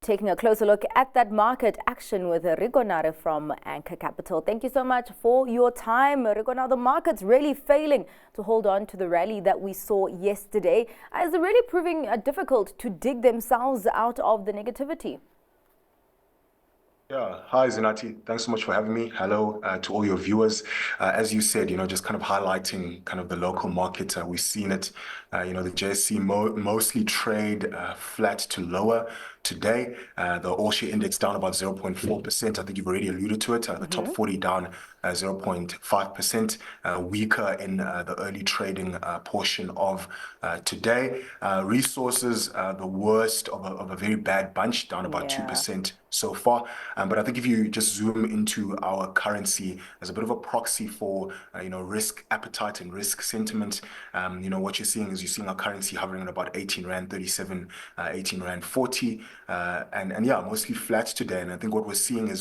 Taking a closer look at that market action with Reko Nare from Anchor Capital. Thank you so much for your time, Reko. Now, the market's really failing to hold on to the rally that we saw yesterday. Is it really proving difficult to dig themselves out of the negativity? Yeah, hi Zinati. Thanks so much for having me. Hello to all your viewers. As you said, just kind of highlighting kind of the local market. We've seen it, the JSE mostly trade flat to lower today. The all-share index down about 0.4%. I think you've already alluded to it. The top 40 down 0.5%, weaker in the early trading portion of today. Resources, the worst of a very bad bunch, down about 2% so far. But I think if you just zoom into our currency as a bit of a proxy for, risk appetite and risk sentiment, what you're seeing is our currency hovering at about 18 Rand 37, 18 Rand 40, and yeah, mostly flat today. And I think what we're seeing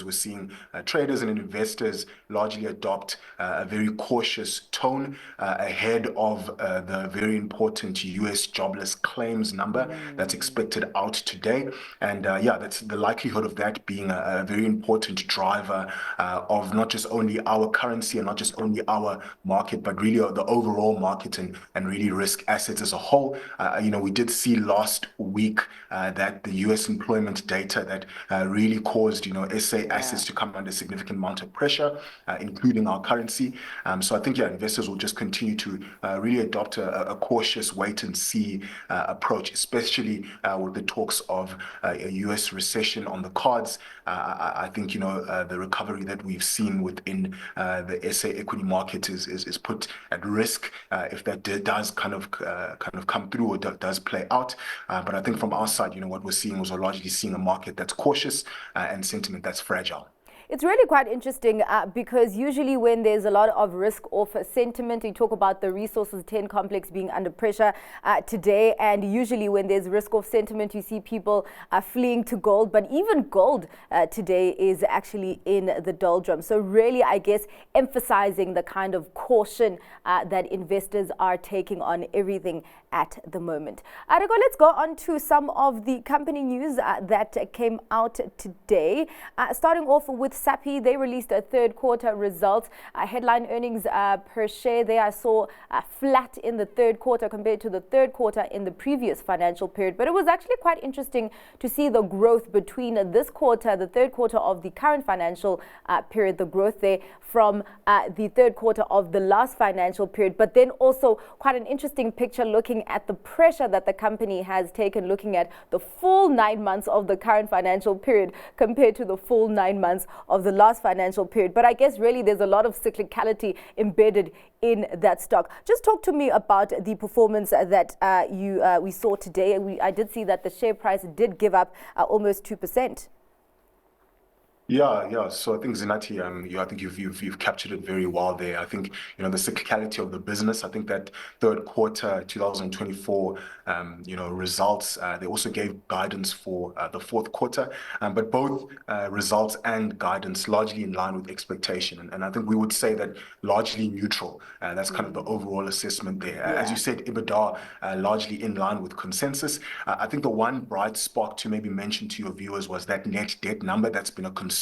traders and investors largely adopt a very cautious tone ahead of the very important US jobless claims number that's expected out today. And that's the likelihood of that being a very important driver of not just only our currency and not just only our market, but really the overall market and really risk assets as a whole. We did see last week that the US employment data that really caused, SA assets to come under a significant amount of pressure, including our currency. So I think, investors will just continue to really adopt a cautious wait and see approach, especially with the talks of a US recession on the cards. I think, the recovery that we've seen within the SA equity market is put at risk if that does kind of come through or does play out. But I think from our side, what we're seeing was we're largely seeing a market that's cautious and sentiment that's fragile. It's really quite interesting because usually when there's a lot of risk-off sentiment, we talk about the resources 10 complex being under pressure today, and usually when there's risk-off sentiment, you see people fleeing to gold, but even gold today is actually in the doldrums. So really, I guess, emphasizing the kind of caution that investors are taking on everything at the moment. Reko, let's go on to some of the company news that came out today. Starting off with SAPI, they released a third quarter results. Headline earnings per share there I saw flat in the third quarter compared to the third quarter in the previous financial period. But it was actually quite interesting to see the growth between this quarter, the third quarter of the current financial period, the growth there from the third quarter of the last financial period. But then also quite an interesting picture looking at the pressure that the company has taken, looking at the full 9 months of the current financial period compared to the full 9 months of the last financial period. But I guess really there's a lot of cyclicality embedded in that stock. Just talk to me about the performance that we saw today. I did see that the share price did give up almost 2%. Yeah. So I think Zinati, I think you've captured it very well there. I think the cyclicality of the business. I think that third quarter 2024, results. They also gave guidance for the fourth quarter, but both results and guidance largely in line with expectation. And I think we would say that largely neutral. That's kind of the overall assessment there. As you said, EBITDA largely in line with consensus. I think the one bright spot to maybe mention to your viewers was that net debt number that's been a concern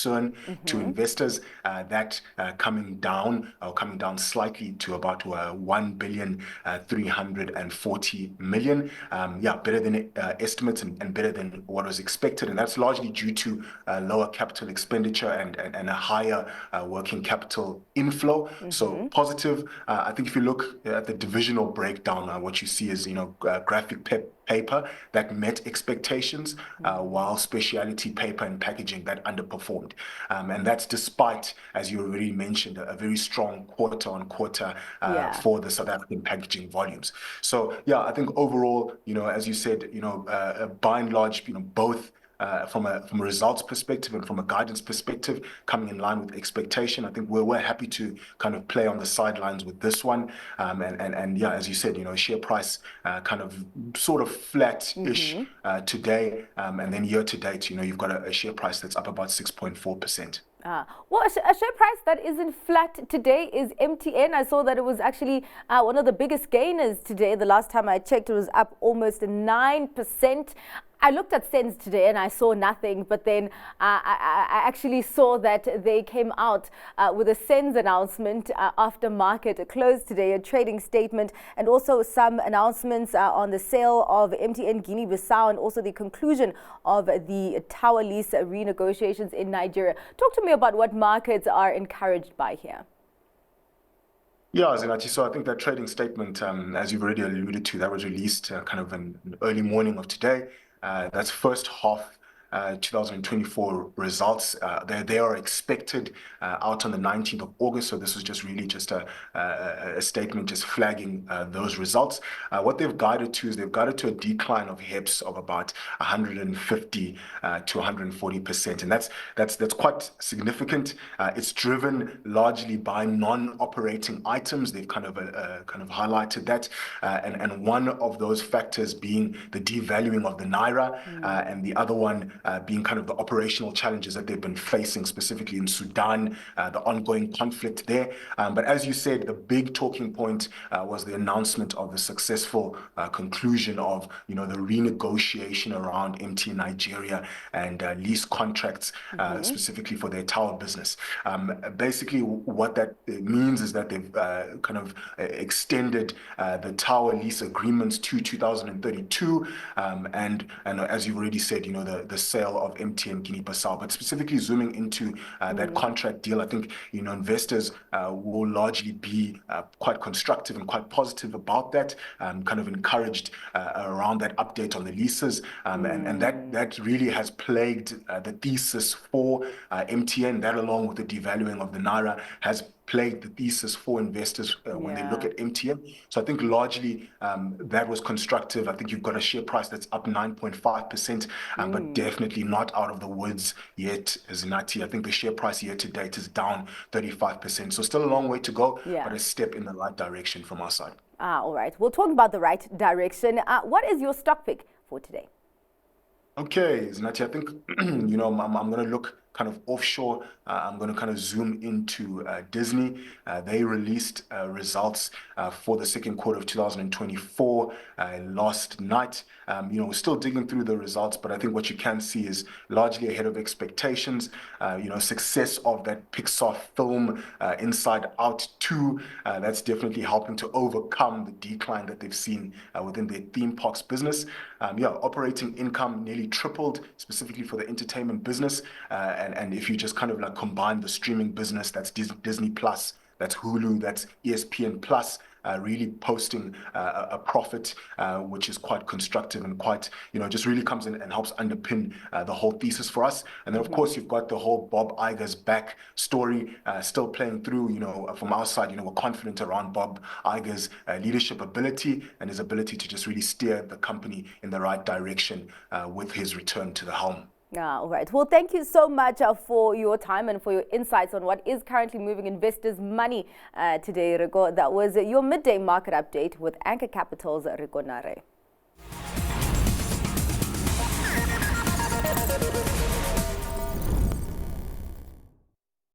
to investors, that coming down slightly to about 1,340 million. Better than estimates and better than what was expected, and that's largely due to lower capital expenditure and a higher working capital inflow. So positive. I think if you look at the divisional breakdown, what you see is graphic paper that met expectations, while specialty paper and packaging that underperformed. And that's despite, as you already mentioned, a very strong quarter-on-quarter for the South African packaging volumes. So I think overall, as you said, by and large, both from a results perspective and from a guidance perspective, coming in line with expectation. I think we're happy to kind of play on the sidelines with this one. And as you said, share price kind of sort of flat-ish today. And then year to date, you've got a share price that's up about 6.4%. Well, a share price that isn't flat today is MTN. I saw that it was actually one of the biggest gainers today. The last time I checked, it was up almost 9%. I looked at Sens today and I saw nothing, but then I actually saw that they came out with a Sens announcement after market closed today, a trading statement, and also some announcements on the sale of MTN Guinea-Bissau and also the conclusion of the tower lease renegotiations in Nigeria. Talk to me about what markets are encouraged by here. Yeah, Zinachi. So I think that trading statement, as you've already alluded to, that was released kind of in early morning of today. That's first half 2024 results. They are expected out on the 19th of August. So this is just really just a statement just flagging those results. What they've guided to is they've guided to a decline of HEPS of about 150 to 140%, and that's quite significant. It's driven largely by non-operating items. They've kind of highlighted that, and one of those factors being the devaluing of the naira, and the other one being kind of the operational challenges that they've been facing, specifically in Sudan, the ongoing conflict there. But as you said, the big talking point was the announcement of the successful conclusion of the renegotiation around MTN Nigeria and lease contracts, specifically for their tower business. Basically, what that means is that they've kind of extended the tower lease agreements to 2032, and as you've already said, the sale of MTN Guinea-Bissau. But specifically zooming into that contract deal, I think investors will largely be quite constructive and quite positive about that, kind of encouraged around that update on the leases, and that really has plagued the thesis for MTN. That, along with the devaluing of the naira, has plagued the thesis for investors when they look at MTN. So I think largely that was constructive. I think you've got a share price that's up 9.5%, but definitely not out of the woods yet, Zinati. I think the share price year to date is down 35%. So still a long way to go, but a step in the right direction from our side. All right. We'll talk about the right direction. What is your stock pick for today? Okay, Zinati, I think, I'm going to look kind of offshore. I'm going to kind of zoom into Disney. They released results for the second quarter of 2024 last night. We're still digging through the results, but I think what you can see is largely ahead of expectations. Success of that Pixar film, Inside Out 2, that's definitely helping to overcome the decline that they've seen within their theme parks business. Operating income nearly tripled, specifically for the entertainment business. And if you just kind of like combine the streaming business, that's Disney Plus, that's Hulu, that's ESPN Plus, really posting a profit, which is quite constructive and quite, just really comes in and helps underpin the whole thesis for us. And then, of course, you've got the whole Bob Iger's back story still playing through. From our side, we're confident around Bob Iger's leadership ability and his ability to just really steer the company in the right direction with his return to the helm. All right. Well, thank you so much for your time and for your insights on what is currently moving investors' money today, Reko. That was your midday market update with Anchor Capital's Reko Nare.